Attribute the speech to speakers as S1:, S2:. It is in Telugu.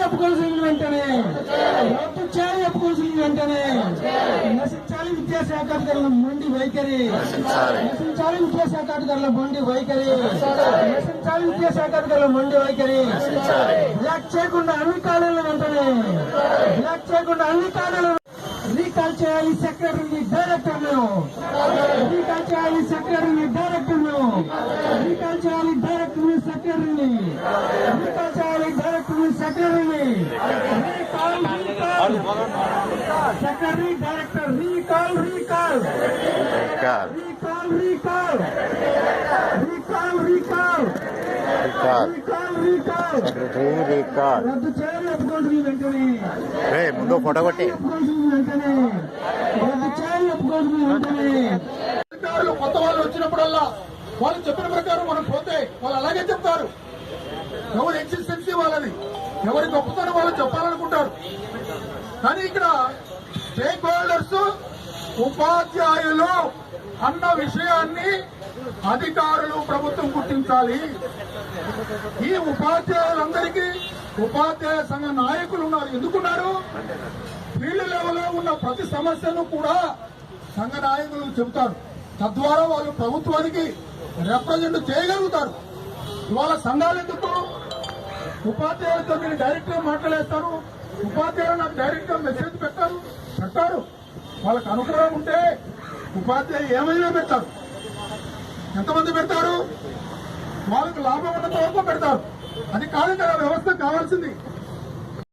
S1: ఒప్పుకోవాల్సిన వెంటనే రద్దు చేయాలి, ఒప్పుకోవాల్సిన వెంటనే నశించాలి విద్యాశాఖ అధికారుల మొండి వైఖరి, నశించాలి విద్యాశాఖ అధికారుల మొండి వైఖరి, నశించాలి విద్యాశాఖ అధికారుల మొండి వైఖరి. బ్లాక్ చేయకుండా అన్ని కాలేజీల వెంటనే, బ్లాక్ చేయకుండా అన్ని కాలేజీలు రీకాల్ చేయాలి సెక్రటరీని, డైరెక్టర్లు రీకాల్ చేయాలి, సెక్రటరీని, డైరెక్టర్లు రీకాల్ చేయాలి, డైరెక్టర్ని, సెక్రటరీని రీకాల్ చేయాలి, డైరెక్టర్ని, సెక్రటరీని recall, recall secretary, director recall, recall recall, recall recall, recall recall, recall
S2: secretary recall.
S1: రద్దు చేయాలి, ఒప్పుకోవాల్సిన వెంటనే
S2: ముందు ఫోటో కొట్టి
S1: వెంటనే రద్దు చేయాలి, ఒప్పుకోవాల్సిన వెంటనే.
S3: అధికారులు కొత్త వాళ్ళు వచ్చినప్పుడల్లా వాళ్ళు చెప్పిన ప్రకారం మనం పోతే వాళ్ళు అలాగే చెప్తారు. ఎవరి ఎగ్జిస్టెన్సీ వాళ్ళని, ఎవరి గొప్పతనం వాళ్ళు చెప్పాలనుకుంటారు. కానీ ఇక్కడ స్టేక్ హోల్డర్స్ ఉపాధ్యాయులు అన్న విషయాన్ని అధికారులు ప్రభుత్వం గుర్తించాలి. ఈ ఉపాధ్యాయులందరికీ ఉపాధ్యాయ సంఘ నాయకులు ఉన్నారు. ఎందుకున్నారు? ఫీల్డ్ లెవెల్లో ఉన్న ప్రతి సమస్యను కూడా సంఘ నాయకులు చెబుతారు. తద్వారా వాళ్ళు ప్రభుత్వానికి రిప్రజెంట్ చేయగలుగుతారు. ఇవాళ సంఘాలు ఎందుకు? ఉపాధ్యాయులతో మీరు డైరెక్ట్ గా మాట్లాడేస్తారు. ఉపాధ్యాయులు నాకు డైరెక్ట్ గా మెసేజ్ పెట్టారు. వాళ్ళకి అనుకూలం ఉంటే ఉపాధ్యాయులు ఏమైనా పెడతారు. ఎంతమంది పెడతారు? వాళ్ళకు లాభం ఉన్నంత వరకు పెడతారు. అది కాదు కదా వ్యవస్థ కావాల్సింది.